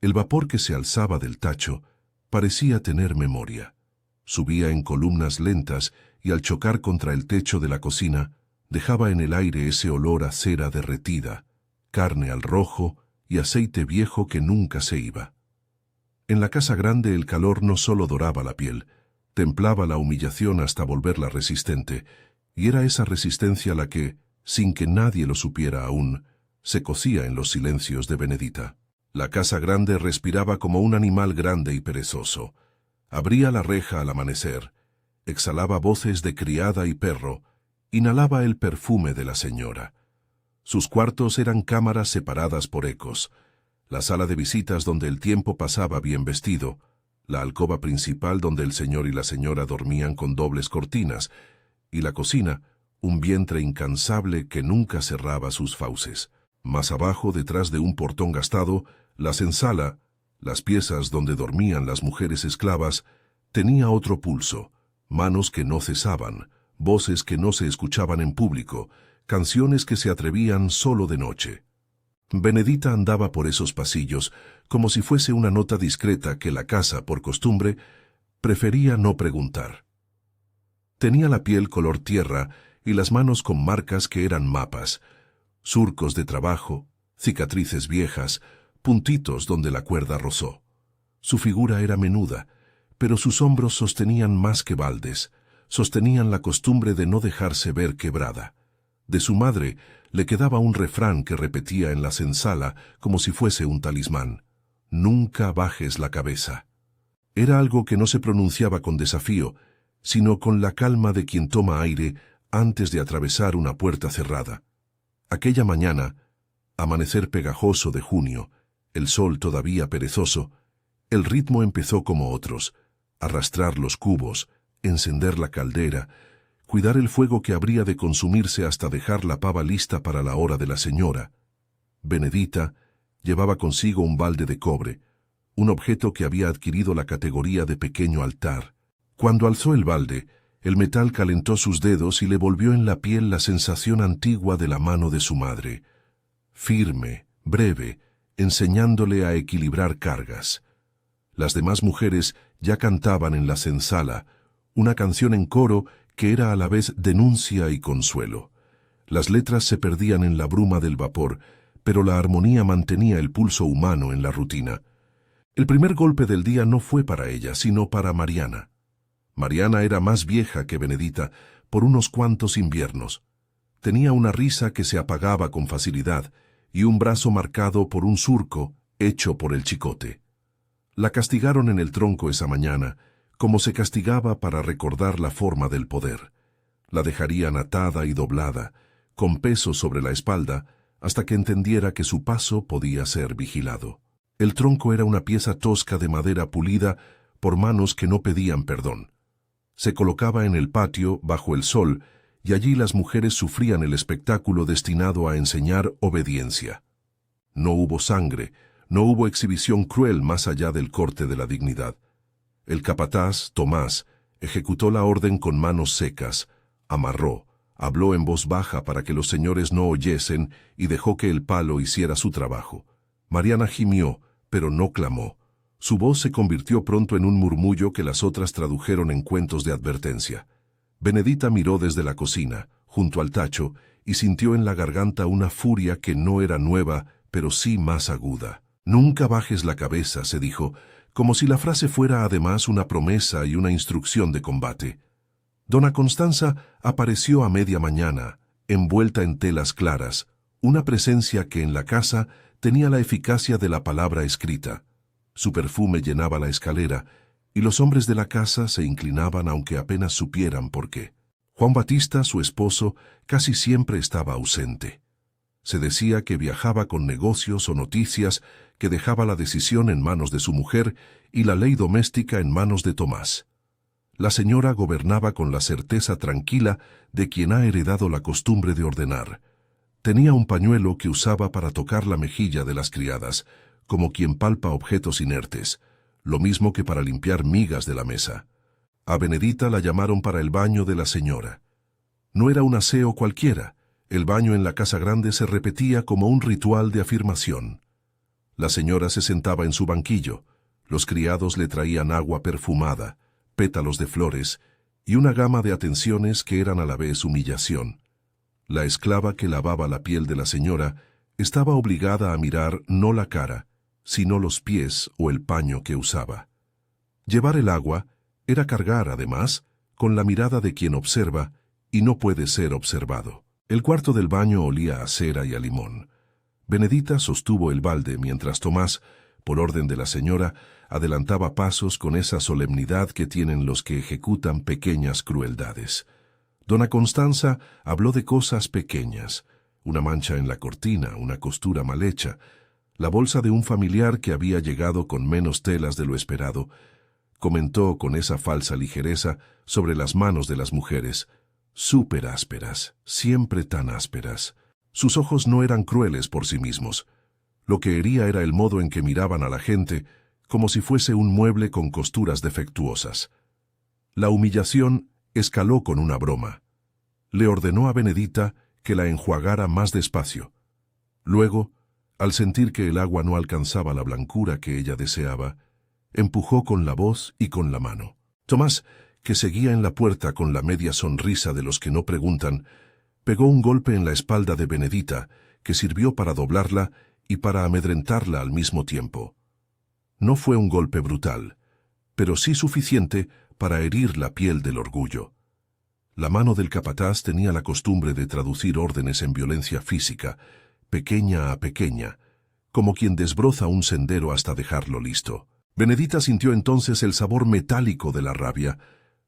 El vapor que se alzaba del tacho parecía tener memoria. Subía en columnas lentas y al chocar contra el techo de la cocina, dejaba en el aire ese olor a cera derretida, carne al rojo y aceite viejo que nunca se iba. En la casa grande el calor no solo doraba la piel, templaba la humillación hasta volverla resistente, y era esa resistencia la que, sin que nadie lo supiera aún, se cocía en los silencios de Benedita. La casa grande respiraba como un animal grande y perezoso. Abría la reja al amanecer, exhalaba voces de criada y perro, inhalaba el perfume de la señora. Sus cuartos eran cámaras separadas por ecos, la sala de visitas donde el tiempo pasaba bien vestido, la alcoba principal donde el señor y la señora dormían con dobles cortinas, y la cocina, un vientre incansable que nunca cerraba sus fauces. Más abajo, detrás de un portón gastado, la senzala, las piezas donde dormían las mujeres esclavas, tenía otro pulso, manos que no cesaban, voces que no se escuchaban en público, canciones que se atrevían solo de noche. Benedita andaba por esos pasillos como si fuese una nota discreta que la casa, por costumbre, prefería no preguntar. Tenía la piel color tierra y las manos con marcas que eran mapas, surcos de trabajo, cicatrices viejas, puntitos donde la cuerda rozó. Su figura era menuda, pero sus hombros sostenían más que baldes, sostenían la costumbre de no dejarse ver quebrada. De su madre le quedaba un refrán que repetía en la senzala como si fuese un talismán: «Nunca bajes la cabeza». Era algo que no se pronunciaba con desafío, sino con la calma de quien toma aire antes de atravesar una puerta cerrada. Aquella mañana, amanecer pegajoso de junio, el sol todavía perezoso, el ritmo empezó como otros: arrastrar los cubos, encender la caldera, cuidar el fuego que habría de consumirse hasta dejar la pava lista para la hora de la señora. Benedita llevaba consigo un balde de cobre, un objeto que había adquirido la categoría de pequeño altar. Cuando alzó el balde, el metal calentó sus dedos y le volvió en la piel la sensación antigua de la mano de su madre, firme, breve, enseñándole a equilibrar cargas. Las demás mujeres ya cantaban en la senzala, una canción en coro que era a la vez denuncia y consuelo. Las letras se perdían en la bruma del vapor, pero la armonía mantenía el pulso humano en la rutina. El primer golpe del día no fue para ella, sino para Mariana. Mariana era más vieja que Benedita por unos cuantos inviernos. Tenía una risa que se apagaba con facilidad y un brazo marcado por un surco hecho por el chicote. La castigaron en el tronco esa mañana, como se castigaba para recordar la forma del poder. La dejarían atada y doblada, con peso sobre la espalda, hasta que entendiera que su paso podía ser vigilado. El tronco era una pieza tosca de madera pulida por manos que no pedían perdón. Se colocaba en el patio, bajo el sol, y allí las mujeres sufrían el espectáculo destinado a enseñar obediencia. No hubo sangre, no hubo exhibición cruel más allá del corte de la dignidad. El capataz, Tomás, ejecutó la orden con manos secas, amarró, habló en voz baja para que los señores no oyesen y dejó que el palo hiciera su trabajo. Mariana gimió, pero no clamó. Su voz se convirtió pronto en un murmullo que las otras tradujeron en cuentos de advertencia. Benedita miró desde la cocina, junto al tacho, y sintió en la garganta una furia que no era nueva, pero sí más aguda. «Nunca bajes la cabeza», se dijo, como si la frase fuera además una promesa y una instrucción de combate. Dona Constanza apareció a media mañana, envuelta en telas claras, una presencia que en la casa tenía la eficacia de la palabra escrita. Su perfume llenaba la escalera, y los hombres de la casa se inclinaban aunque apenas supieran por qué. Juan Batista, su esposo, casi siempre estaba ausente. Se decía que viajaba con negocios o noticias, que dejaba la decisión en manos de su mujer y la ley doméstica en manos de Tomás. La señora gobernaba con la certeza tranquila de quien ha heredado la costumbre de ordenar. Tenía un pañuelo que usaba para tocar la mejilla de las criadas, como quien palpa objetos inertes, lo mismo que para limpiar migas de la mesa. A Benedita la llamaron para el baño de la señora. No era un aseo cualquiera. El baño en la casa grande se repetía como un ritual de afirmación. La señora se sentaba en su banquillo. Los criados le traían agua perfumada, pétalos de flores y una gama de atenciones que eran a la vez humillación. La esclava que lavaba la piel de la señora estaba obligada a mirar no la cara, sino los pies o el paño que usaba. Llevar el agua era cargar, además, con la mirada de quien observa y no puede ser observado. El cuarto del baño olía a cera y a limón. Benedita sostuvo el balde mientras Tomás, por orden de la señora, adelantaba pasos con esa solemnidad que tienen los que ejecutan pequeñas crueldades. Dona Constanza habló de cosas pequeñas, una mancha en la cortina, una costura mal hecha, la bolsa de un familiar que había llegado con menos telas de lo esperado. Comentó con esa falsa ligereza sobre las manos de las mujeres, súper ásperas, siempre tan ásperas. Sus ojos no eran crueles por sí mismos. Lo que hería era el modo en que miraban a la gente, como si fuese un mueble con costuras defectuosas. La humillación escaló con una broma. Le ordenó a Benedita que la enjuagara más despacio. Luego, al sentir que el agua no alcanzaba la blancura que ella deseaba, empujó con la voz y con la mano. Tomás, que seguía en la puerta con la media sonrisa de los que no preguntan, pegó un golpe en la espalda de Benedita, que sirvió para doblarla y para amedrentarla al mismo tiempo. No fue un golpe brutal, pero sí suficiente para herir la piel del orgullo. La mano del capataz tenía la costumbre de traducir órdenes en violencia física, pequeña a pequeña, como quien desbroza un sendero hasta dejarlo listo. Benedita sintió entonces el sabor metálico de la rabia,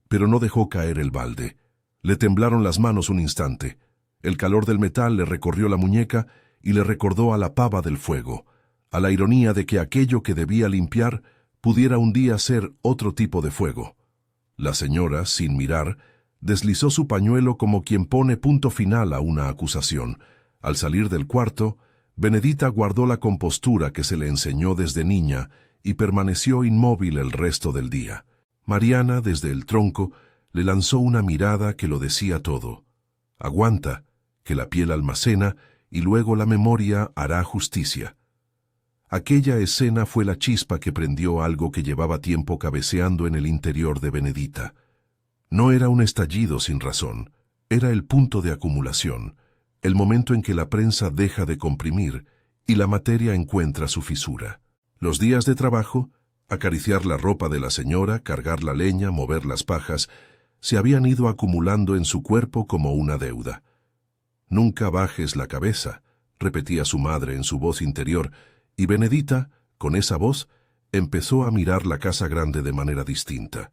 pero no dejó caer el balde. Le temblaron las manos un instante. El calor del metal le recorrió la muñeca y le recordó a la pava del fuego, a la ironía de que aquello que debía limpiar pudiera un día ser otro tipo de fuego. La señora, sin mirar, deslizó su pañuelo como quien pone punto final a una acusación. Al salir del cuarto, Benedita guardó la compostura que se le enseñó desde niña y permaneció inmóvil el resto del día. Mariana, desde el tronco, le lanzó una mirada que lo decía todo. Aguanta, que la piel almacena y luego la memoria hará justicia. Aquella escena fue la chispa que prendió algo que llevaba tiempo cabeceando en el interior de Benedita. No era un estallido sin razón, era el punto de acumulación, el momento en que la prensa deja de comprimir y la materia encuentra su fisura. Los días de trabajo, acariciar la ropa de la señora, cargar la leña, mover las pajas, se habían ido acumulando en su cuerpo como una deuda. «Nunca bajes la cabeza», repetía su madre en su voz interior, y Benedita, con esa voz, empezó a mirar la casa grande de manera distinta,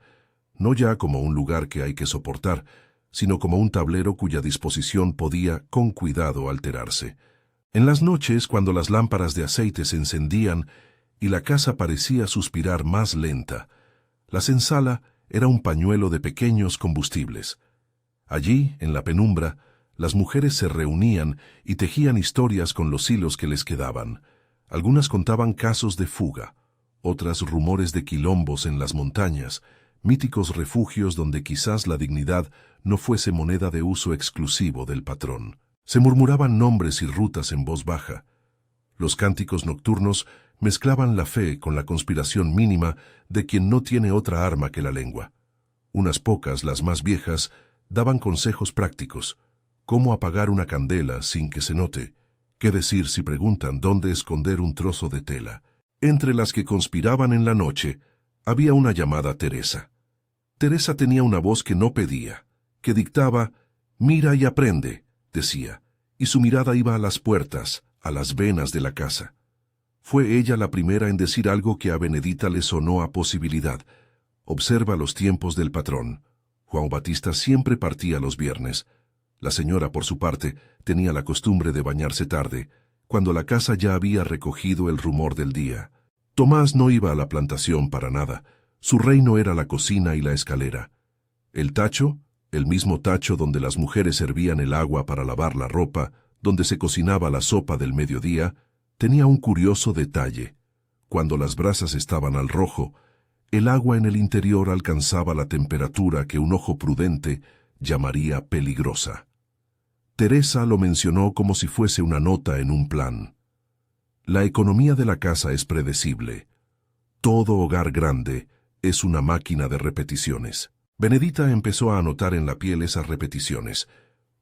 no ya como un lugar que hay que soportar, sino como un tablero cuya disposición podía, con cuidado, alterarse. En las noches, cuando las lámparas de aceite se encendían y la casa parecía suspirar más lenta, la senzala era un pañuelo de pequeños combustibles. Allí, en la penumbra, las mujeres se reunían y tejían historias con los hilos que les quedaban. Algunas contaban casos de fuga, otras rumores de quilombos en las montañas, míticos refugios donde quizás la dignidad no fuese moneda de uso exclusivo del patrón. Se murmuraban nombres y rutas en voz baja. Los cánticos nocturnos mezclaban la fe con la conspiración mínima de quien no tiene otra arma que la lengua. Unas pocas, las más viejas, daban consejos prácticos. Cómo apagar una candela sin que se note. Qué decir si preguntan dónde esconder un trozo de tela. Entre las que conspiraban en la noche, había una llamada Teresa. Teresa tenía una voz que no pedía, que dictaba, «Mira y aprende», decía, y su mirada iba a las puertas, a las venas de la casa. Fue ella la primera en decir algo que a Benedita le sonó a posibilidad. «Observa los tiempos del patrón. Juan Batista siempre partía los viernes. La señora, por su parte, tenía la costumbre de bañarse tarde, cuando la casa ya había recogido el rumor del día. Tomás no iba a la plantación para nada. Su reino era la cocina y la escalera. El tacho, el mismo tacho donde las mujeres servían el agua para lavar la ropa, donde se cocinaba la sopa del mediodía, tenía un curioso detalle. Cuando las brasas estaban al rojo, el agua en el interior alcanzaba la temperatura que un ojo prudente llamaría peligrosa. Teresa lo mencionó como si fuese una nota en un plan. La economía de la casa es predecible. Todo hogar grande es una máquina de repeticiones. Benedita empezó a anotar en la piel esas repeticiones.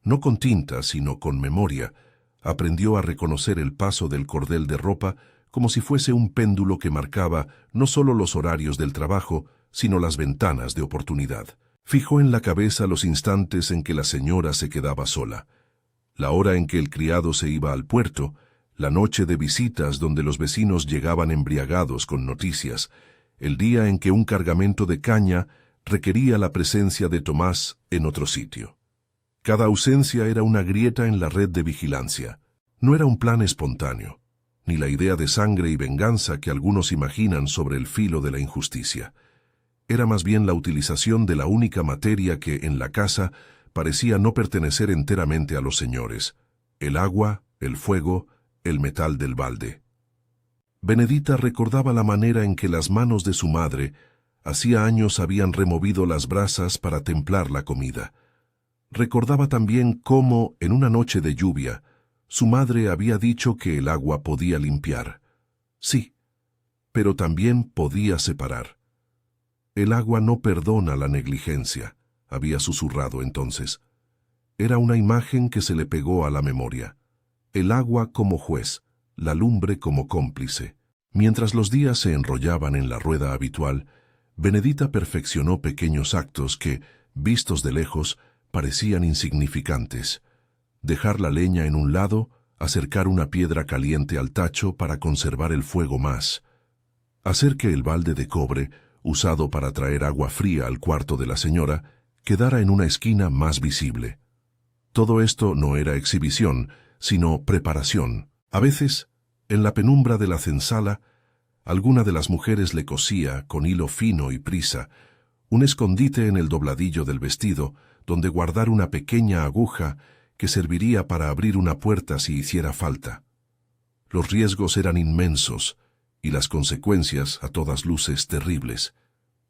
No con tinta, sino con memoria. Aprendió a reconocer el paso del cordel de ropa como si fuese un péndulo que marcaba no solo los horarios del trabajo, sino las ventanas de oportunidad. Fijó en la cabeza los instantes en que la señora se quedaba sola, la hora en que el criado se iba al puerto, la noche de visitas donde los vecinos llegaban embriagados con noticias, el día en que un cargamento de caña requería la presencia de Tomás en otro sitio. Cada ausencia era una grieta en la red de vigilancia. No era un plan espontáneo, ni la idea de sangre y venganza que algunos imaginan sobre el filo de la injusticia. Era más bien la utilización de la única materia que, en la casa, parecía no pertenecer enteramente a los señores: el agua, el fuego, el metal del balde. Benedita recordaba la manera en que las manos de su madre hacía años habían removido las brasas para templar la comida. Recordaba también cómo, en una noche de lluvia, su madre había dicho que el agua podía limpiar. Sí, pero también podía separar. El agua no perdona la negligencia, había susurrado entonces. Era una imagen que se le pegó a la memoria. El agua como juez, la lumbre como cómplice. Mientras los días se enrollaban en la rueda habitual, Benedita perfeccionó pequeños actos que, vistos de lejos, parecían insignificantes. Dejar la leña en un lado, acercar una piedra caliente al tacho para conservar el fuego más. Hacer que el balde de cobre, usado para traer agua fría al cuarto de la señora, quedara en una esquina más visible. Todo esto no era exhibición, sino preparación. A veces, en la penumbra de la censala, alguna de las mujeres le cosía, con hilo fino y prisa, un escondite en el dobladillo del vestido, donde guardar una pequeña aguja que serviría para abrir una puerta si hiciera falta. Los riesgos eran inmensos, y las consecuencias, a todas luces, terribles.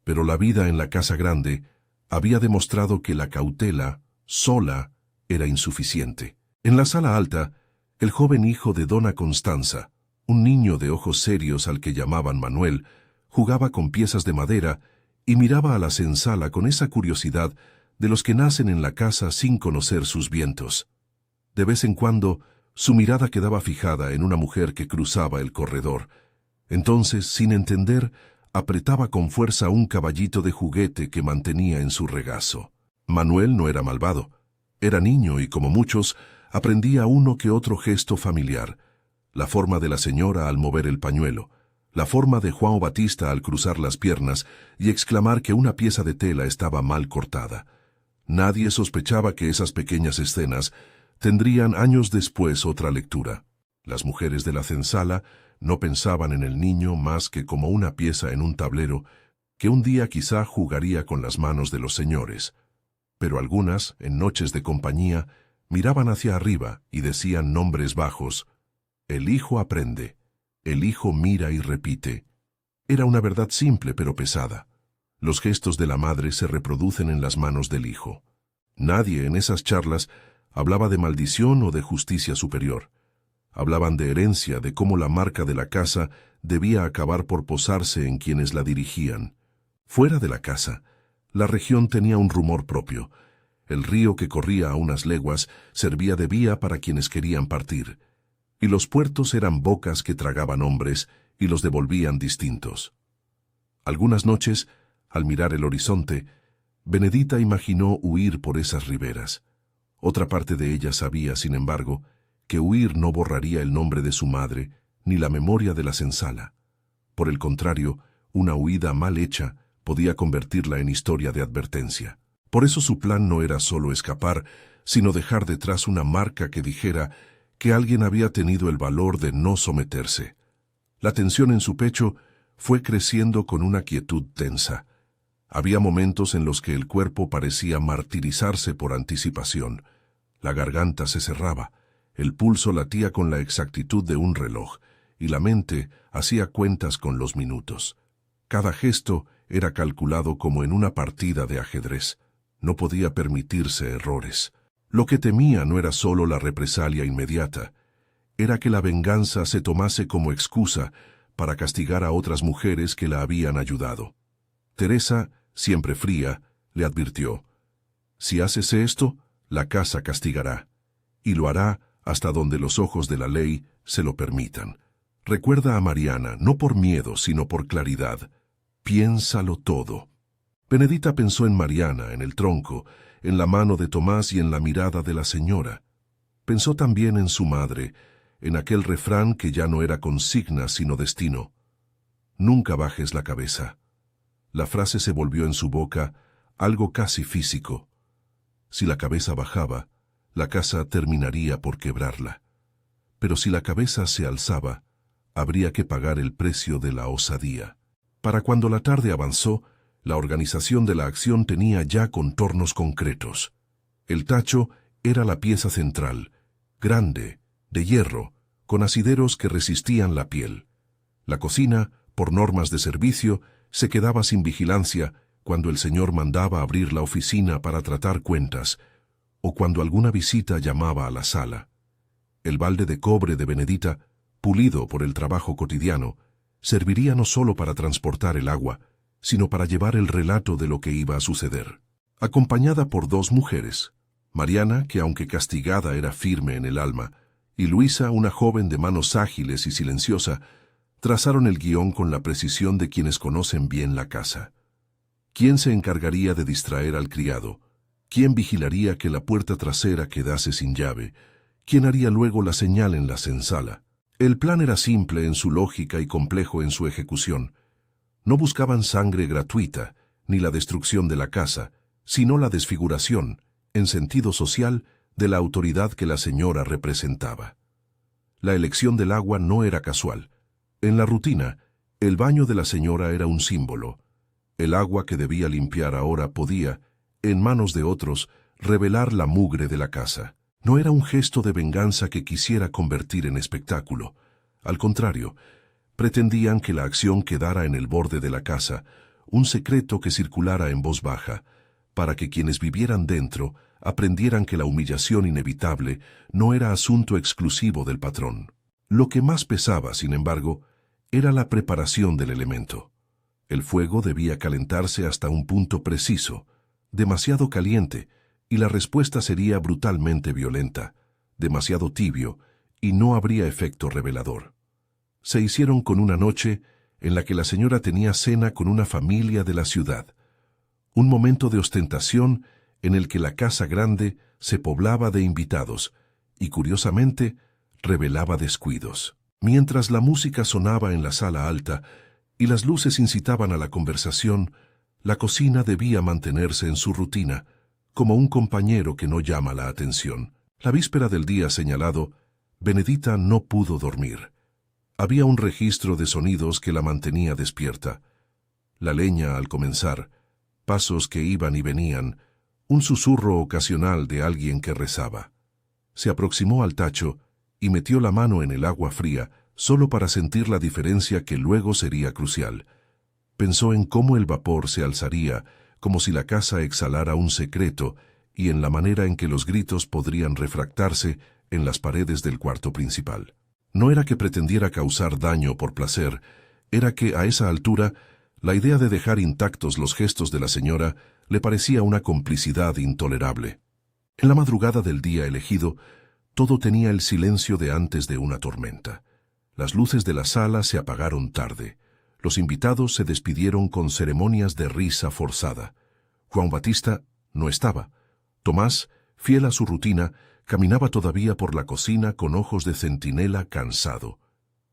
Pero la vida en la casa grande había demostrado que la cautela, sola, era insuficiente. En la sala alta, el joven hijo de dona Constanza, un niño de ojos serios al que llamaban Manuel, jugaba con piezas de madera y miraba a la senzala con esa curiosidad de los que nacen en la casa sin conocer sus vientos. De vez en cuando, su mirada quedaba fijada en una mujer que cruzaba el corredor. Entonces, sin entender, apretaba con fuerza un caballito de juguete que mantenía en su regazo. Manuel no era malvado. Era niño y, como muchos, aprendía uno que otro gesto familiar. La forma de la señora al mover el pañuelo, la forma de Juan Batista al cruzar las piernas y exclamar que una pieza de tela estaba mal cortada. Nadie sospechaba que esas pequeñas escenas tendrían años después otra lectura. Las mujeres de la censala no pensaban en el niño más que como una pieza en un tablero que un día quizá jugaría con las manos de los señores. Pero algunas, en noches de compañía, miraban hacia arriba y decían nombres bajos: el hijo aprende, el hijo mira y repite. Era una verdad simple pero pesada. Los gestos de la madre se reproducen en las manos del hijo. Nadie en esas charlas hablaba de maldición o de justicia superior. Hablaban de herencia, de cómo la marca de la casa debía acabar por posarse en quienes la dirigían. Fuera de la casa, la región tenía un rumor propio. El río que corría a unas leguas servía de vía para quienes querían partir, y los puertos eran bocas que tragaban hombres y los devolvían distintos. Algunas noches, al mirar el horizonte, Benedita imaginó huir por esas riberas. Otra parte de ella sabía, sin embargo, que huir no borraría el nombre de su madre ni la memoria de la senzala. Por el contrario, una huida mal hecha podía convertirla en historia de advertencia. Por eso su plan no era solo escapar, sino dejar detrás una marca que dijera que alguien había tenido el valor de no someterse. La tensión en su pecho fue creciendo con una quietud tensa. Había momentos en los que el cuerpo parecía martirizarse por anticipación. La garganta se cerraba, el pulso latía con la exactitud de un reloj, y la mente hacía cuentas con los minutos. Cada gesto era calculado como en una partida de ajedrez. No podía permitirse errores. Lo que temía no era solo la represalia inmediata, era que la venganza se tomase como excusa para castigar a otras mujeres que la habían ayudado. Teresa, siempre fría, le advirtió: «Si haces esto, la casa castigará, y lo hará hasta donde los ojos de la ley se lo permitan. Recuerda a Mariana, no por miedo, sino por claridad. Piénsalo todo». Benedita pensó en Mariana, en el tronco, en la mano de Tomás y en la mirada de la señora. Pensó también en su madre, en aquel refrán que ya no era consigna sino destino: «Nunca bajes la cabeza». La frase se volvió en su boca algo casi físico. Si la cabeza bajaba, la casa terminaría por quebrarla. Pero si la cabeza se alzaba, habría que pagar el precio de la osadía. Para cuando la tarde avanzó, la organización de la acción tenía ya contornos concretos. El tacho era la pieza central, grande, de hierro, con asideros que resistían la piel. La cocina, por normas de servicio, se quedaba sin vigilancia cuando el señor mandaba abrir la oficina para tratar cuentas, o cuando alguna visita llamaba a la sala. El balde de cobre de Benedita, pulido por el trabajo cotidiano, serviría no solo para transportar el agua, sino para llevar el relato de lo que iba a suceder. Acompañada por dos mujeres, Mariana, que aunque castigada era firme en el alma, y Luisa, una joven de manos ágiles y silenciosa, trazaron el guión con la precisión de quienes conocen bien la casa. ¿Quién se encargaría de distraer al criado? ¿Quién vigilaría que la puerta trasera quedase sin llave? ¿Quién haría luego la señal en la senzala? El plan era simple en su lógica y complejo en su ejecución. No buscaban sangre gratuita, ni la destrucción de la casa, sino la desfiguración, en sentido social, de la autoridad que la señora representaba. La elección del agua no era casual. En la rutina, el baño de la señora era un símbolo. El agua que debía limpiar ahora podía, en manos de otros, revelar la mugre de la casa. No era un gesto de venganza que quisiera convertir en espectáculo. Al contrario, pretendían que la acción quedara en el borde de la casa, un secreto que circulara en voz baja, para que quienes vivieran dentro aprendieran que la humillación inevitable no era asunto exclusivo del patrón. Lo que más pesaba, sin embargo, era la preparación del elemento. El fuego debía calentarse hasta un punto preciso, demasiado caliente, y la respuesta sería brutalmente violenta, demasiado tibio, y no habría efecto revelador. Se hicieron con una noche en la que la señora tenía cena con una familia de la ciudad, un momento de ostentación en el que la casa grande se poblaba de invitados y, curiosamente, revelaba descuidos. Mientras la música sonaba en la sala alta y las luces incitaban a la conversación, la cocina debía mantenerse en su rutina, como un compañero que no llama la atención. La víspera del día señalado, Benedita no pudo dormir. Había un registro de sonidos que la mantenía despierta. La leña al comenzar, pasos que iban y venían, un susurro ocasional de alguien que rezaba. Se aproximó al tacho y metió la mano en el agua fría solo para sentir la diferencia que luego sería crucial. Pensó en cómo el vapor se alzaría, como si la casa exhalara un secreto, y en la manera en que los gritos podrían refractarse en las paredes del cuarto principal. No era que pretendiera causar daño por placer, era que a esa altura la idea de dejar intactos los gestos de la señora le parecía una complicidad intolerable. En la madrugada del día elegido, todo tenía el silencio de antes de una tormenta. Las luces de la sala se apagaron tarde. Los invitados se despidieron con ceremonias de risa forzada. Juan Batista no estaba. Tomás, fiel a su rutina, caminaba todavía por la cocina con ojos de centinela cansado.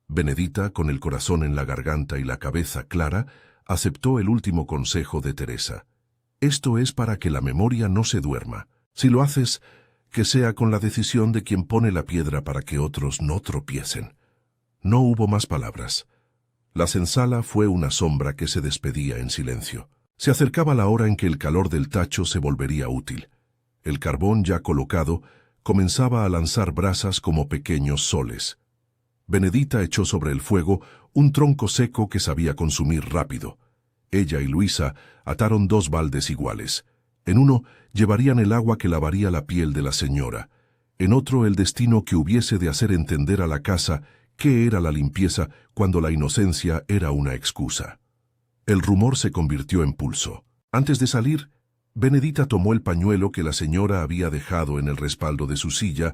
Benedita, con el corazón en la garganta y la cabeza clara, aceptó el último consejo de Teresa. Esto es para que la memoria no se duerma. Si lo haces, que sea con la decisión de quien pone la piedra para que otros no tropiecen. No hubo más palabras. La senzala fue una sombra que se despedía en silencio. Se acercaba la hora en que el calor del tacho se volvería útil. El carbón ya colocado comenzaba a lanzar brasas como pequeños soles. Benedita echó sobre el fuego un tronco seco que sabía consumir rápido. Ella y Luisa ataron 2 baldes iguales. En uno llevarían el agua que lavaría la piel de la señora. en otro el destino que hubiese de hacer entender a la casa qué era la limpieza cuando la inocencia era una excusa. El rumor se convirtió en pulso. Antes de salir, Benedita tomó el pañuelo que la señora había dejado en el respaldo de su silla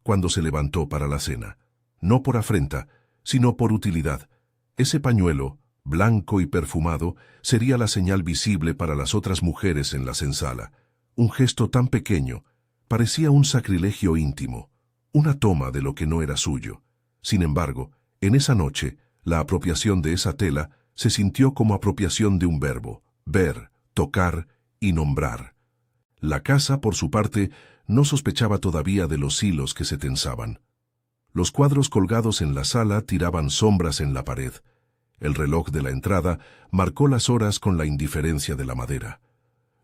cuando se levantó para la cena. No por afrenta, sino por utilidad. Ese pañuelo, blanco y perfumado, sería la señal visible para las otras mujeres en la senzala. Un gesto tan pequeño parecía un sacrilegio íntimo, una toma de lo que no era suyo. Sin embargo, en esa noche, la apropiación de esa tela se sintió como apropiación de un verbo: ver, tocar y nombrar. La casa, por su parte, no sospechaba todavía de los hilos que se tensaban. Los cuadros colgados en la sala tiraban sombras en la pared. El reloj de la entrada marcó las horas con la indiferencia de la madera.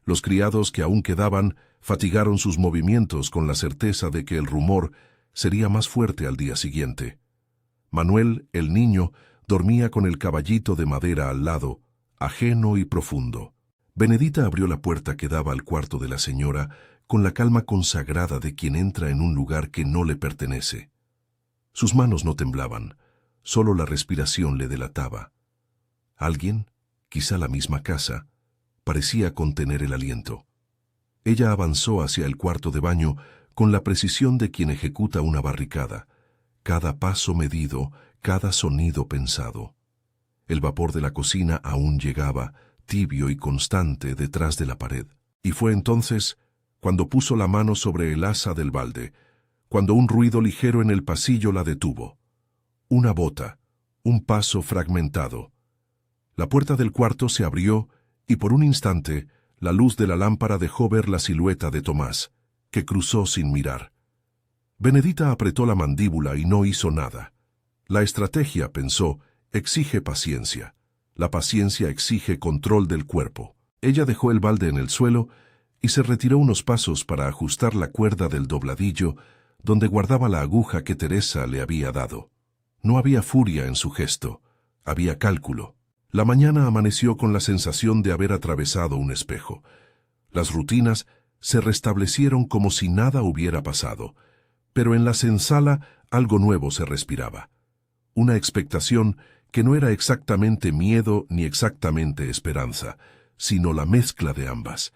Los criados que aún quedaban fatigaron sus movimientos con la certeza de que el rumor sería más fuerte al día siguiente. Manuel, el niño, dormía con el caballito de madera al lado, ajeno y profundo. Benedita abrió la puerta que daba al cuarto de la señora con la calma consagrada de quien entra en un lugar que no le pertenece. Sus manos no temblaban, solo la respiración le delataba. Alguien, quizá la misma casa, parecía contener el aliento. Ella avanzó hacia el cuarto de baño con la precisión de quien ejecuta una barricada, cada paso medido, cada sonido pensado. El vapor de la cocina aún llegaba, tibio y constante, detrás de la pared. Y fue entonces cuando puso la mano sobre el asa del balde, cuando un ruido ligero en el pasillo la detuvo. Una bota, un paso fragmentado. La puerta del cuarto se abrió y por un instante la luz de la lámpara dejó ver la silueta de Tomás, que cruzó sin mirar. Benedita apretó la mandíbula y no hizo nada. La estrategia, pensó, exige paciencia. La paciencia exige control del cuerpo. Ella dejó el balde en el suelo y se retiró unos pasos para ajustar la cuerda del dobladillo donde guardaba la aguja que Teresa le había dado. No había furia en su gesto, había cálculo. La mañana amaneció con la sensación de haber atravesado un espejo. Las rutinas se restablecieron como si nada hubiera pasado, pero en la senzala algo nuevo se respiraba. Una expectación que no era exactamente miedo ni exactamente esperanza, sino la mezcla de ambas.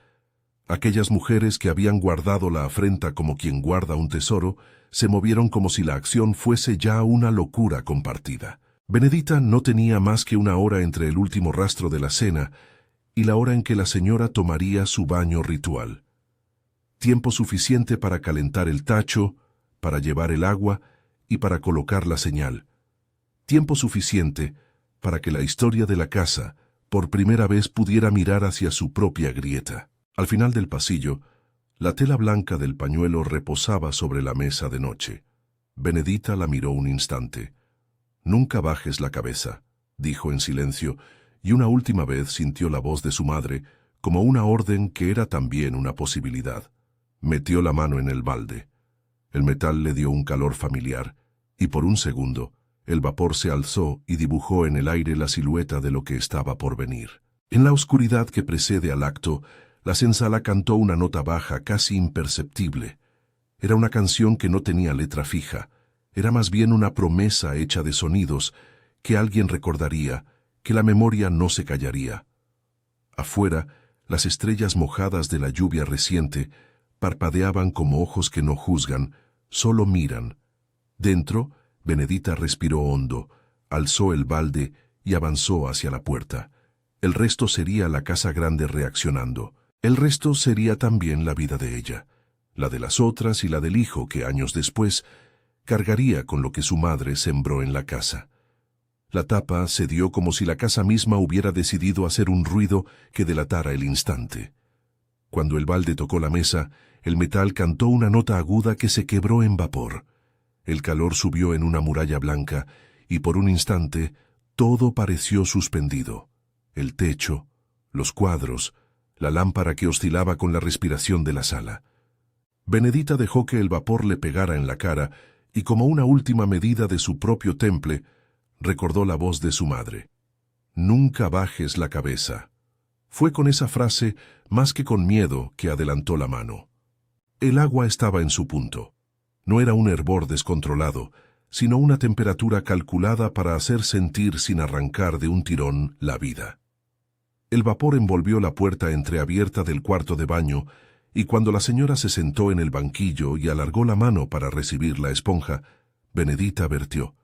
Aquellas mujeres que habían guardado la afrenta como quien guarda un tesoro, se movieron como si la acción fuese ya una locura compartida. Benedita no tenía más que una hora entre el último rastro de la cena y la hora en que la señora tomaría su baño ritual. Tiempo suficiente para calentar el tacho, para llevar el agua y para colocar la señal. Tiempo suficiente para que la historia de la casa por primera vez pudiera mirar hacia su propia grieta. Al final del pasillo, la tela blanca del pañuelo reposaba sobre la mesa de noche. Benedita la miró un instante. «Nunca bajes la cabeza», dijo en silencio, y una última vez sintió la voz de su madre como una orden que era también una posibilidad. Metió la mano en el balde. El metal le dio un calor familiar, y por un segundo, el vapor se alzó y dibujó en el aire la silueta de lo que estaba por venir. En la oscuridad que precede al acto, la senzala cantó una nota baja casi imperceptible. Era una canción que no tenía letra fija, era más bien una promesa hecha de sonidos que alguien recordaría, que la memoria no se callaría. Afuera, las estrellas mojadas de la lluvia reciente parpadeaban como ojos que no juzgan, solo miran. Dentro, Benedita respiró hondo, alzó el balde y avanzó hacia la puerta. El resto sería la casa grande reaccionando. El resto sería también la vida de ella, la de las otras y la del hijo que años después cargaría con lo que su madre sembró en la casa. La tapa se dio como si la casa misma hubiera decidido hacer un ruido que delatara el instante. Cuando el balde tocó la mesa, el metal cantó una nota aguda que se quebró en vapor. El calor subió en una muralla blanca y por un instante todo pareció suspendido. El techo, los cuadros, la lámpara que oscilaba con la respiración de la sala. Benedita dejó que el vapor le pegara en la cara y como una última medida de su propio temple, recordó la voz de su madre. «Nunca bajes la cabeza». Fue con esa frase, más que con miedo, que adelantó la mano. El agua estaba en su punto. No era un hervor descontrolado, sino una temperatura calculada para hacer sentir sin arrancar de un tirón la vida. El vapor envolvió la puerta entreabierta del cuarto de baño, y cuando la señora se sentó en el banquillo y alargó la mano para recibir la esponja, Benedita vertió.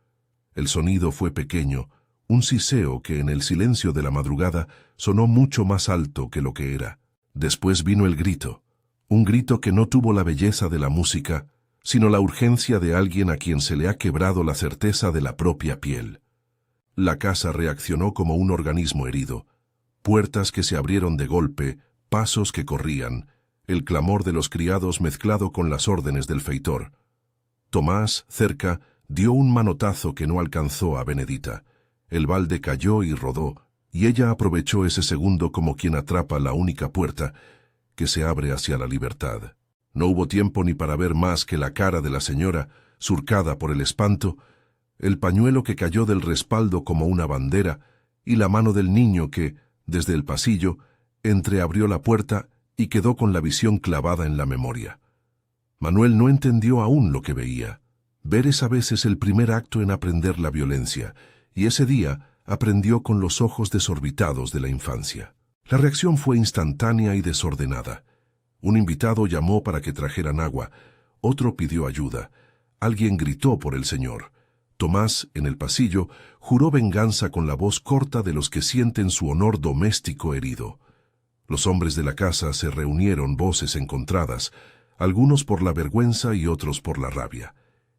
El sonido fue pequeño, un siseo que en el silencio de la madrugada sonó mucho más alto que lo que era. Después vino el grito, un grito que no tuvo la belleza de la música, sino la urgencia de alguien a quien se le ha quebrado la certeza de la propia piel. La casa reaccionó como un organismo herido. Puertas que se abrieron de golpe, pasos que corrían, el clamor de los criados mezclado con las órdenes del feitor. Tomás, cerca, dio un manotazo que no alcanzó a Benedita. El balde cayó y rodó, y ella aprovechó ese segundo como quien atrapa la única puerta que se abre hacia la libertad. No hubo tiempo ni para ver más que la cara de la señora, surcada por el espanto, el pañuelo que cayó del respaldo como una bandera, y la mano del niño que, desde el pasillo, entreabrió la puerta y quedó con la visión clavada en la memoria. Manuel no entendió aún lo que veía. Ver es a veces el primer acto en aprender la violencia, y ese día aprendió con los ojos desorbitados de la infancia. La reacción fue instantánea y desordenada. Un invitado llamó para que trajeran agua, otro pidió ayuda, alguien gritó por el señor. Tomás, en el pasillo, juró venganza con la voz corta de los que sienten su honor doméstico herido. Los hombres de la casa se reunieron, voces encontradas, algunos por la vergüenza y otros por la rabia.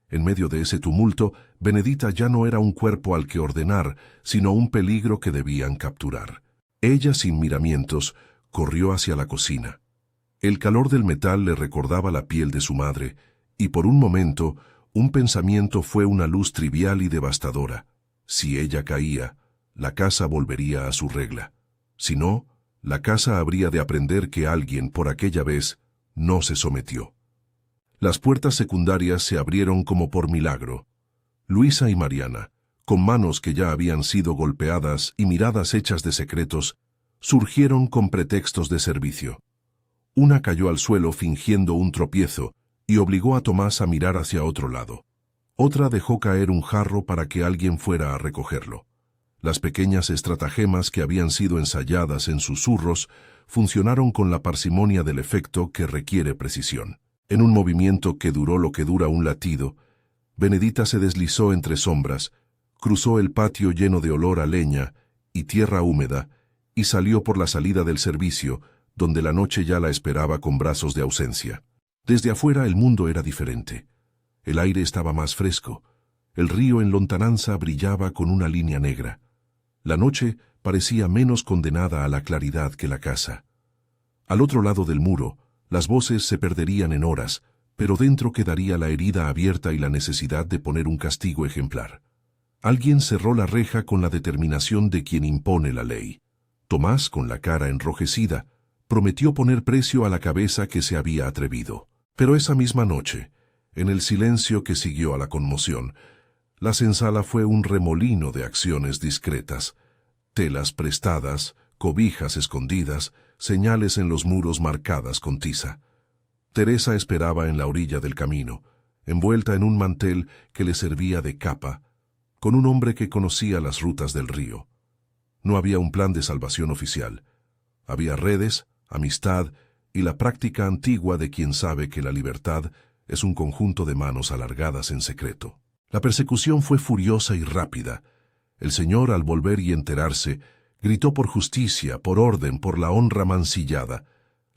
En medio de ese tumulto, Benedita ya no era un cuerpo al que ordenar, sino un peligro que debían capturar. Ella, sin miramientos, corrió hacia la cocina. El calor del metal le recordaba la piel de su madre, y por un momento, un pensamiento fue una luz trivial y devastadora. Si ella caía, la casa volvería a su regla. Si no, la casa habría de aprender que alguien, por aquella vez, no se sometió. Las puertas secundarias se abrieron como por milagro. Luisa y Mariana, con manos que ya habían sido golpeadas y miradas hechas de secretos, surgieron con pretextos de servicio. Una cayó al suelo fingiendo un tropiezo y obligó a Tomás a mirar hacia otro lado. Otra dejó caer un jarro para que alguien fuera a recogerlo. Las pequeñas estratagemas que habían sido ensayadas en susurros funcionaron con la parsimonia del efecto que requiere precisión. En un movimiento que duró lo que dura un latido, Benedita se deslizó entre sombras, cruzó el patio lleno de olor a leña y tierra húmeda y salió por la salida del servicio, donde la noche ya la esperaba con brazos de ausencia. Desde afuera el mundo era diferente. El aire estaba más fresco. El río en lontananza brillaba con una línea negra. La noche parecía menos condenada a la claridad que la casa. Al otro lado del muro, las voces se perderían en horas, pero dentro quedaría la herida abierta y la necesidad de poner un castigo ejemplar. Alguien cerró la reja con la determinación de quien impone la ley. Tomás, con la cara enrojecida, prometió poner precio a la cabeza que se había atrevido. Pero esa misma noche, en el silencio que siguió a la conmoción, la senzala fue un remolino de acciones discretas, telas prestadas, cobijas escondidas, señales en los muros marcadas con tiza. Teresa esperaba en la orilla del camino, envuelta en un mantel que le servía de capa, con un hombre que conocía las rutas del río. No había un plan de salvación oficial. Había redes, amistad y la práctica antigua de quien sabe que la libertad es un conjunto de manos alargadas en secreto. La persecución fue furiosa y rápida. El señor, al volver y enterarse, gritó por justicia, por orden, por la honra mancillada.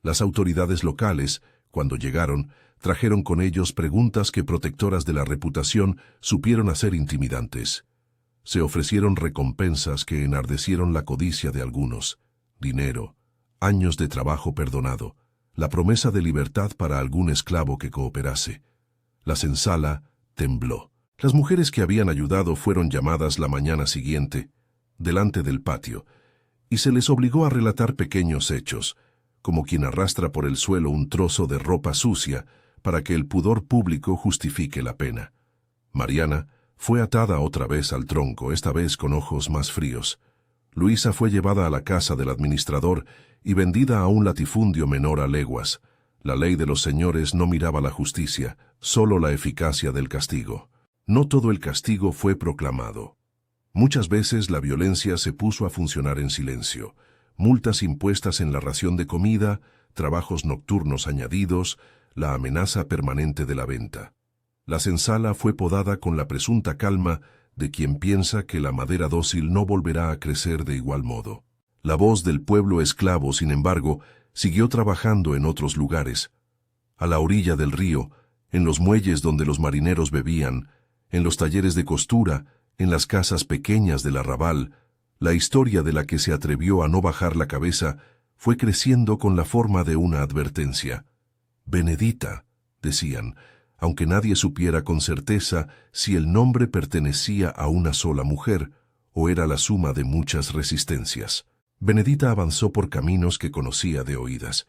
Las autoridades locales, cuando llegaron, trajeron con ellos preguntas que, protectoras de la reputación, supieron hacer intimidantes. Se ofrecieron recompensas que enardecieron la codicia de algunos: dinero, años de trabajo perdonado, la promesa de libertad para algún esclavo que cooperase. La senzala tembló. Las mujeres que habían ayudado fueron llamadas la mañana siguiente, delante del patio, y se les obligó a relatar pequeños hechos, como quien arrastra por el suelo un trozo de ropa sucia para que el pudor público justifique la pena. Mariana fue atada otra vez al tronco, esta vez con ojos más fríos. Luisa fue llevada a la casa del administrador y vendida a un latifundio menor a leguas. La ley de los señores no miraba la justicia, solo la eficacia del castigo. No todo el castigo fue proclamado. Muchas veces la violencia se puso a funcionar en silencio. Multas impuestas en la ración de comida, trabajos nocturnos añadidos, la amenaza permanente de la venta. La senzala fue podada con la presunta calma de quien piensa que la madera dócil no volverá a crecer de igual modo. La voz del pueblo esclavo, sin embargo, siguió trabajando en otros lugares. A la orilla del río, en los muelles donde los marineros bebían, en los talleres de costura, en las casas pequeñas del arrabal, la historia de la que se atrevió a no bajar la cabeza fue creciendo con la forma de una advertencia. Benedita, decían, aunque nadie supiera con certeza si el nombre pertenecía a una sola mujer o era la suma de muchas resistencias. Benedita avanzó por caminos que conocía de oídas.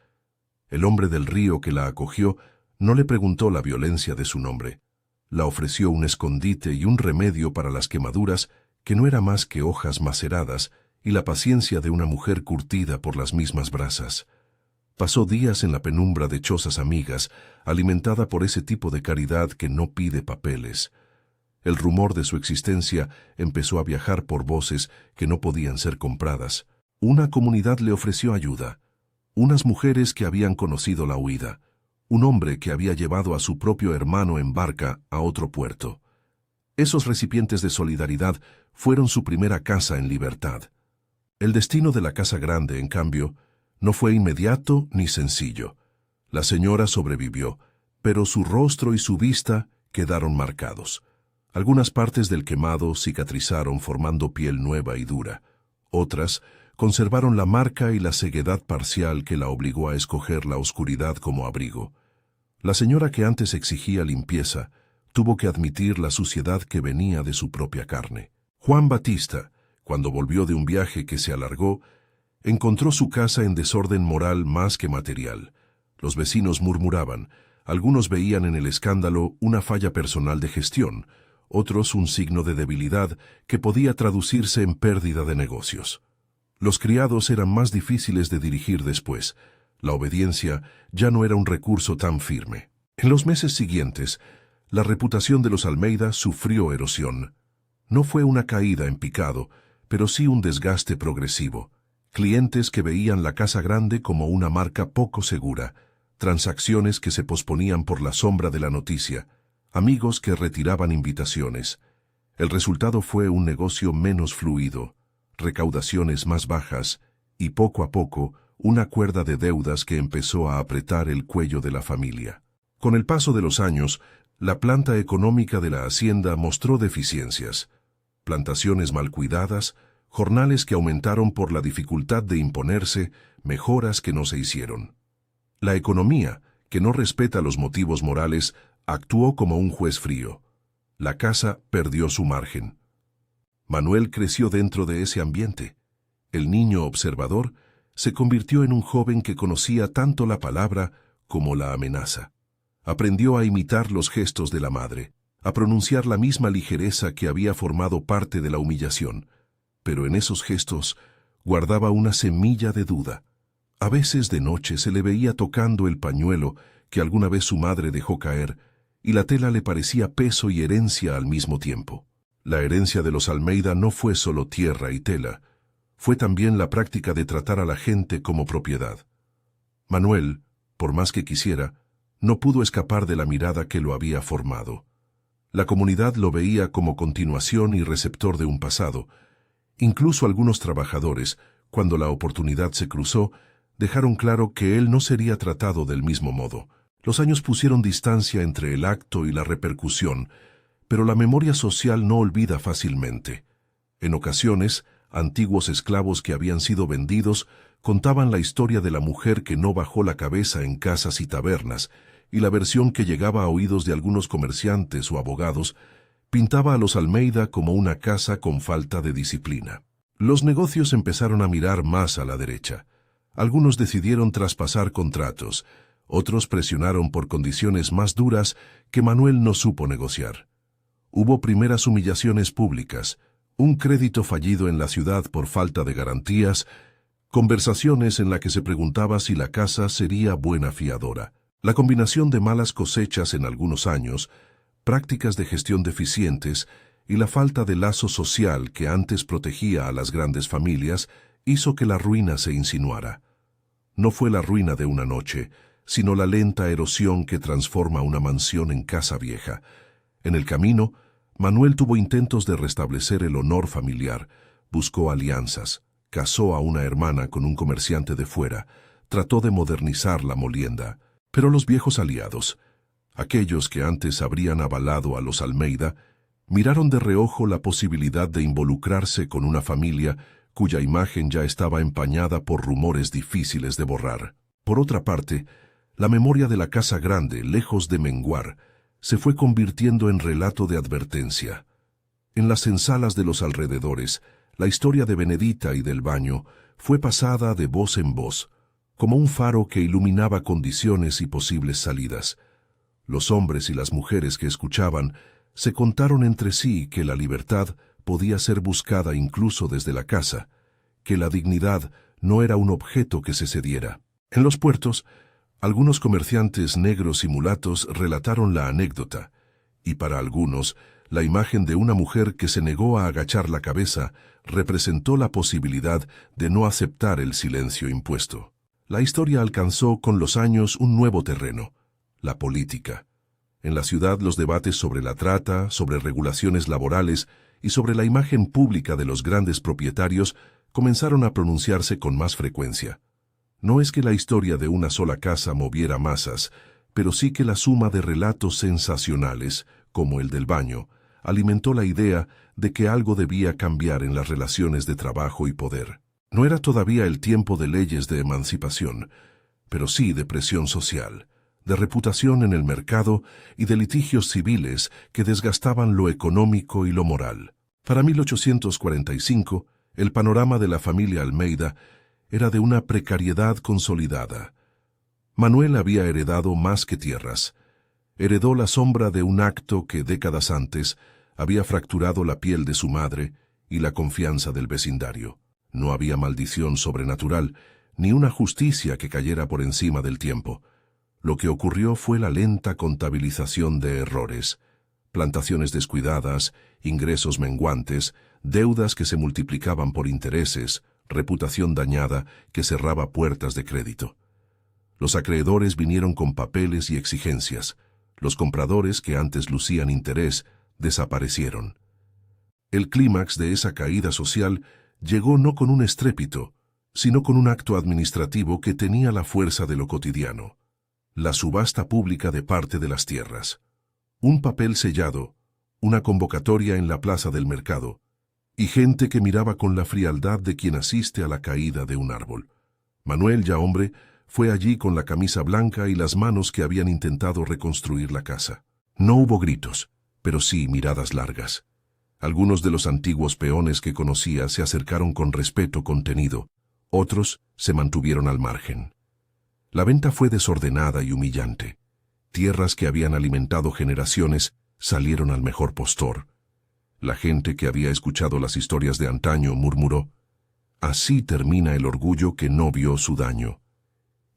El hombre del río que la acogió no le preguntó la violencia de su nombre. La ofreció un escondite y un remedio para las quemaduras que no era más que hojas maceradas y la paciencia de una mujer curtida por las mismas brasas. Pasó días en la penumbra de chozas amigas, alimentada por ese tipo de caridad que no pide papeles. El rumor de su existencia empezó a viajar por voces que no podían ser compradas. Una comunidad le ofreció ayuda. Unas mujeres que habían conocido la huida. Un hombre que había llevado a su propio hermano en barca a otro puerto. Esos recipientes de solidaridad fueron su primera casa en libertad. El destino de la casa grande, en cambio, no fue inmediato ni sencillo. La señora sobrevivió, pero su rostro y su vista quedaron marcados. Algunas partes del quemado cicatrizaron formando piel nueva y dura. Otras conservaron la marca y la ceguedad parcial que la obligó a escoger la oscuridad como abrigo. La señora que antes exigía limpieza tuvo que admitir la suciedad que venía de su propia carne. Juan Batista, cuando volvió de un viaje que se alargó, encontró su casa en desorden moral más que material. Los vecinos murmuraban, algunos veían en el escándalo una falla personal de gestión, otros un signo de debilidad que podía traducirse en pérdida de negocios. Los criados eran más difíciles de dirigir después. La obediencia ya no era un recurso tan firme. En los meses siguientes, la reputación de los Almeida sufrió erosión. No fue una caída en picado, pero sí un desgaste progresivo. Clientes que veían la casa grande como una marca poco segura, transacciones que se posponían por la sombra de la noticia, amigos que retiraban invitaciones. El resultado fue un negocio menos fluido, recaudaciones más bajas y poco a poco una cuerda de deudas que empezó a apretar el cuello de la familia. Con el paso de los años, la planta económica de la hacienda mostró deficiencias, plantaciones mal cuidadas, jornales que aumentaron por la dificultad de imponerse, mejoras que no se hicieron. La economía, que no respeta los motivos morales, actuó como un juez frío. La casa perdió su margen. Manuel creció dentro de ese ambiente. El niño observador se convirtió en un joven que conocía tanto la palabra como la amenaza. Aprendió a imitar los gestos de la madre, a pronunciar la misma ligereza que había formado parte de la humillación. Pero en esos gestos guardaba una semilla de duda. A veces de noche se le veía tocando el pañuelo que alguna vez su madre dejó caer, y la tela le parecía peso y herencia al mismo tiempo. La herencia de los Almeida no fue solo tierra y tela, fue también la práctica de tratar a la gente como propiedad. Manuel, por más que quisiera, no pudo escapar de la mirada que lo había formado. La comunidad lo veía como continuación y receptor de un pasado. Incluso algunos trabajadores, cuando la oportunidad se cruzó, dejaron claro que él no sería tratado del mismo modo. Los años pusieron distancia entre el acto y la repercusión, pero la memoria social no olvida fácilmente. En ocasiones, antiguos esclavos que habían sido vendidos contaban la historia de la mujer que no bajó la cabeza en casas y tabernas, y la versión que llegaba a oídos de algunos comerciantes o abogados pintaba a los Almeida como una casa con falta de disciplina. Los negocios empezaron a mirar más a la derecha. Algunos decidieron traspasar contratos, otros presionaron por condiciones más duras que Manuel no supo negociar. Hubo primeras humillaciones públicas, un crédito fallido en la ciudad por falta de garantías, conversaciones en las que se preguntaba si la casa sería buena fiadora. La combinación de malas cosechas en algunos años, prácticas de gestión deficientes y la falta de lazo social que antes protegía a las grandes familias hizo que la ruina se insinuara. No fue la ruina de una noche, sino la lenta erosión que transforma una mansión en casa vieja. En el camino, Manuel tuvo intentos de restablecer el honor familiar, buscó alianzas, casó a una hermana con un comerciante de fuera, trató de modernizar la molienda, pero los viejos aliados, aquellos que antes habrían avalado a los Almeida, miraron de reojo la posibilidad de involucrarse con una familia cuya imagen ya estaba empañada por rumores difíciles de borrar. Por otra parte, la memoria de la Casa Grande, lejos de menguar, se fue convirtiendo en relato de advertencia. En las ensalas de los alrededores, la historia de Benedita y del baño fue pasada de voz en voz, como un faro que iluminaba condiciones y posibles salidas. Los hombres y las mujeres que escuchaban se contaron entre sí que la libertad podía ser buscada incluso desde la casa, que la dignidad no era un objeto que se cediera. En los puertos, algunos comerciantes negros y mulatos relataron la anécdota, y para algunos, la imagen de una mujer que se negó a agachar la cabeza representó la posibilidad de no aceptar el silencio impuesto. La historia alcanzó con los años un nuevo terreno, la política. En la ciudad los debates sobre la trata, sobre regulaciones laborales y sobre la imagen pública de los grandes propietarios comenzaron a pronunciarse con más frecuencia. No es que la historia de una sola casa moviera masas, pero sí que la suma de relatos sensacionales, como el del baño, alimentó la idea de que algo debía cambiar en las relaciones de trabajo y poder. No era todavía el tiempo de leyes de emancipación, pero sí de presión social, de reputación en el mercado y de litigios civiles que desgastaban lo económico y lo moral. Para 1845, el panorama de la familia Almeida era de una precariedad consolidada. Manuel había heredado más que tierras. Heredó la sombra de un acto que décadas antes había fracturado la piel de su madre y la confianza del vecindario. No había maldición sobrenatural, ni una justicia que cayera por encima del tiempo. Lo que ocurrió fue la lenta contabilización de errores, plantaciones descuidadas, ingresos menguantes, deudas que se multiplicaban por intereses, reputación dañada que cerraba puertas de crédito. Los acreedores vinieron con papeles y exigencias. Los compradores, que antes lucían interés, desaparecieron. El clímax de esa caída social llegó no con un estrépito, sino con un acto administrativo que tenía la fuerza de lo cotidiano: la subasta pública de parte de las tierras. Un papel sellado, una convocatoria en la plaza del mercado, y gente que miraba con la frialdad de quien asiste a la caída de un árbol. Manuel, ya hombre, fue allí con la camisa blanca y las manos que habían intentado reconstruir la casa. No hubo gritos, pero sí miradas largas. Algunos de los antiguos peones que conocía se acercaron con respeto contenido, otros se mantuvieron al margen. La venta fue desordenada y humillante. Tierras que habían alimentado generaciones salieron al mejor postor. La gente que había escuchado las historias de antaño murmuró: «Así termina el orgullo que no vio su daño».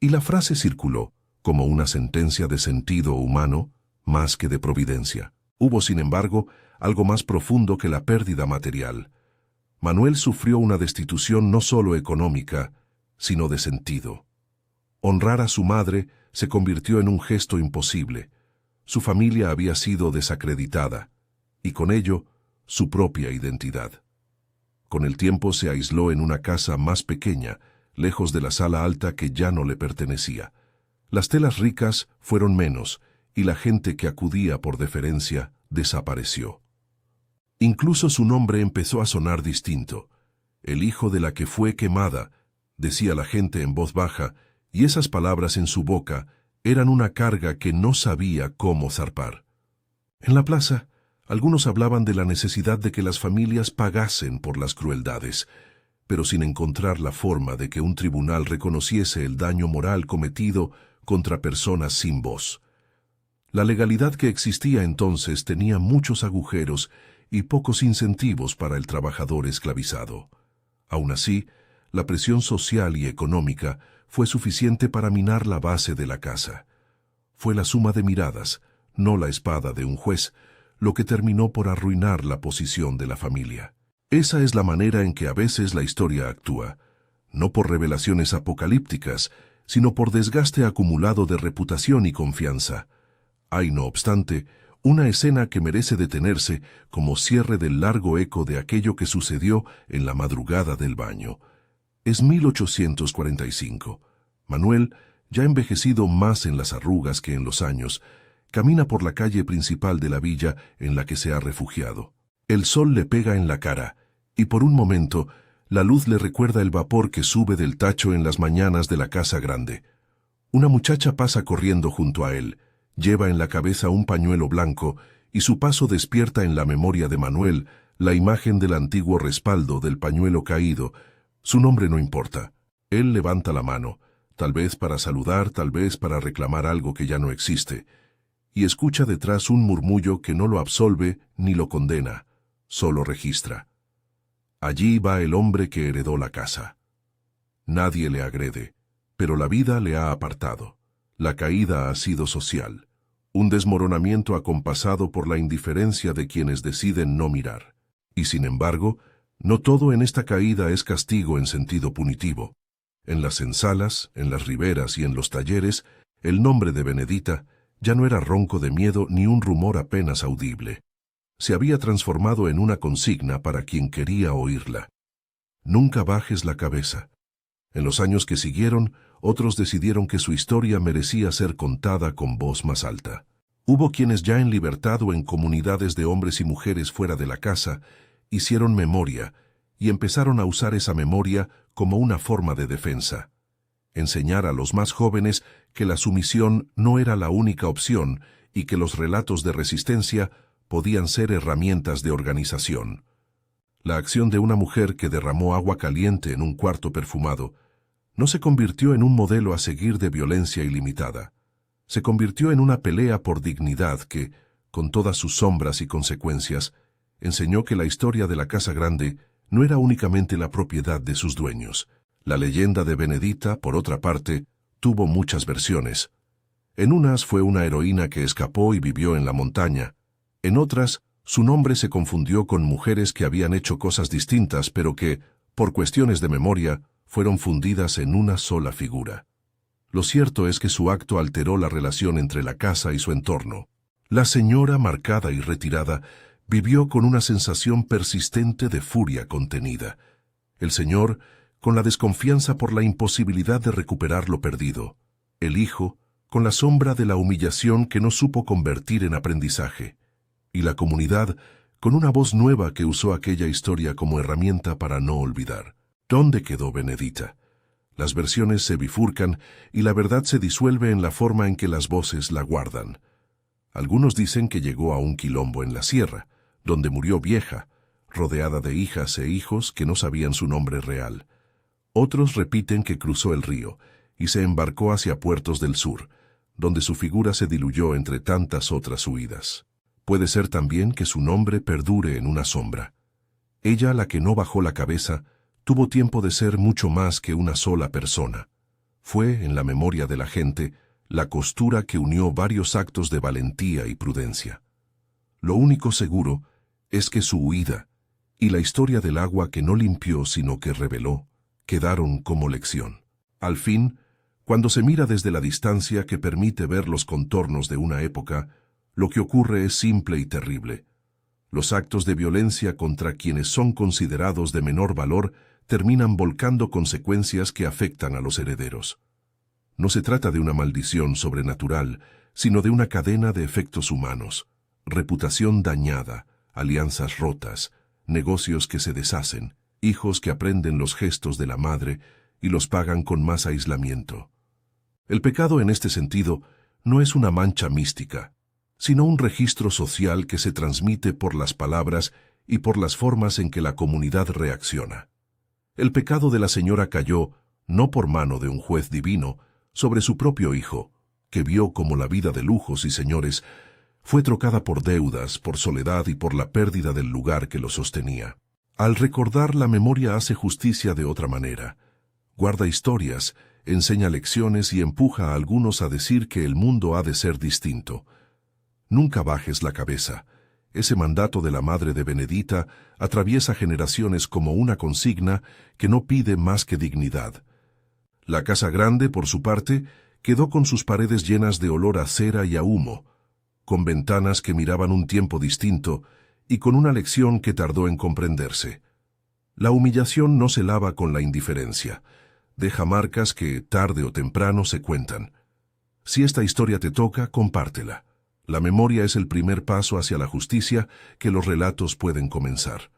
Y la frase circuló como una sentencia de sentido humano más que de providencia. Hubo, sin embargo, algo más profundo que la pérdida material. Manuel sufrió una destitución no solo económica, sino de sentido. Honrar a su madre se convirtió en un gesto imposible. Su familia había sido desacreditada, y con ello, su propia identidad. Con el tiempo se aisló en una casa más pequeña, lejos de la sala alta que ya no le pertenecía. Las telas ricas fueron menos, y la gente que acudía por deferencia desapareció. Incluso su nombre empezó a sonar distinto. «El hijo de la que fue quemada», decía la gente en voz baja, y esas palabras en su boca eran una carga que no sabía cómo zarpar. En la plaza, algunos hablaban de la necesidad de que las familias pagasen por las crueldades, pero sin encontrar la forma de que un tribunal reconociese el daño moral cometido contra personas sin voz. La legalidad que existía entonces tenía muchos agujeros y pocos incentivos para el trabajador esclavizado. Aún así, la presión social y económica fue suficiente para minar la base de la casa. Fue la suma de miradas, no la espada de un juez, lo que terminó por arruinar la posición de la familia. Esa es la manera en que a veces la historia actúa, no por revelaciones apocalípticas, sino por desgaste acumulado de reputación y confianza. Hay, no obstante, una escena que merece detenerse como cierre del largo eco de aquello que sucedió en la madrugada del baño. Es 1845. Manuel, ya envejecido más en las arrugas que en los años, camina por la calle principal de la villa en la que se ha refugiado. El sol le pega en la cara, y por un momento la luz le recuerda el vapor que sube del tacho en las mañanas de la casa grande. Una muchacha pasa corriendo junto a él, lleva en la cabeza un pañuelo blanco, y su paso despierta en la memoria de Manuel la imagen del antiguo respaldo del pañuelo caído. Su nombre no importa. Él levanta la mano, tal vez para saludar, tal vez para reclamar algo que ya no existe, y escucha detrás un murmullo que no lo absolve ni lo condena, solo registra. Allí va el hombre que heredó la casa. Nadie le agrede, pero la vida le ha apartado. La caída ha sido social, un desmoronamiento acompasado por la indiferencia de quienes deciden no mirar. Y sin embargo, no todo en esta caída es castigo en sentido punitivo. En las ensalas, en las riberas y en los talleres, el nombre de Benedita ya no era ronco de miedo ni un rumor apenas audible. Se había transformado en una consigna para quien quería oírla. Nunca bajes la cabeza. En los años que siguieron, otros decidieron que su historia merecía ser contada con voz más alta. Hubo quienes ya en libertad o en comunidades de hombres y mujeres fuera de la casa, hicieron memoria y empezaron a usar esa memoria como una forma de defensa. Enseñar a los más jóvenes que la sumisión no era la única opción y que los relatos de resistencia podían ser herramientas de organización. La acción de una mujer que derramó agua caliente en un cuarto perfumado no se convirtió en un modelo a seguir de violencia ilimitada. Se convirtió en una pelea por dignidad que, con todas sus sombras y consecuencias, enseñó que la historia de la Casa Grande no era únicamente la propiedad de sus dueños. La leyenda de Benedita, por otra parte, tuvo muchas versiones. En unas fue una heroína que escapó y vivió en la montaña. En otras, su nombre se confundió con mujeres que habían hecho cosas distintas, pero que, por cuestiones de memoria, fueron fundidas en una sola figura. Lo cierto es que su acto alteró la relación entre la casa y su entorno. La señora, marcada y retirada, vivió con una sensación persistente de furia contenida. El señor, con la desconfianza por la imposibilidad de recuperar lo perdido. El hijo, con la sombra de la humillación que no supo convertir en aprendizaje. Y la comunidad, con una voz nueva que usó aquella historia como herramienta para no olvidar. ¿Dónde quedó Benedita? Las versiones se bifurcan y la verdad se disuelve en la forma en que las voces la guardan. Algunos dicen que llegó a un quilombo en la sierra, donde murió vieja, rodeada de hijas e hijos que no sabían su nombre real. Otros repiten que cruzó el río y se embarcó hacia puertos del sur, donde su figura se diluyó entre tantas otras huidas. Puede ser también que su nombre perdure en una sombra. Ella, la que no bajó la cabeza, tuvo tiempo de ser mucho más que una sola persona. Fue, en la memoria de la gente, la costura que unió varios actos de valentía y prudencia. Lo único seguro es que su huida y la historia del agua que no limpió sino que reveló, quedaron como lección. Al fin, cuando se mira desde la distancia que permite ver los contornos de una época, lo que ocurre es simple y terrible. Los actos de violencia contra quienes son considerados de menor valor terminan volcando consecuencias que afectan a los herederos. No se trata de una maldición sobrenatural, sino de una cadena de efectos humanos, reputación dañada, alianzas rotas, negocios que se deshacen, hijos que aprenden los gestos de la madre y los pagan con más aislamiento. El pecado en este sentido no es una mancha mística, sino un registro social que se transmite por las palabras y por las formas en que la comunidad reacciona. El pecado de la señora cayó, no por mano de un juez divino, sobre su propio hijo, que vio como la vida de lujos y señores fue trocada por deudas, por soledad y por la pérdida del lugar que lo sostenía. Al recordar, la memoria hace justicia de otra manera. Guarda historias, enseña lecciones y empuja a algunos a decir que el mundo ha de ser distinto. Nunca bajes la cabeza. Ese mandato de la madre de Benedita atraviesa generaciones como una consigna que no pide más que dignidad. La casa grande, por su parte, quedó con sus paredes llenas de olor a cera y a humo, con ventanas que miraban un tiempo distinto y con una lección que tardó en comprenderse. La humillación no se lava con la indiferencia. Deja marcas que, tarde o temprano, se cuentan. Si esta historia te toca, compártela. La memoria es el primer paso hacia la justicia que los relatos pueden comenzar.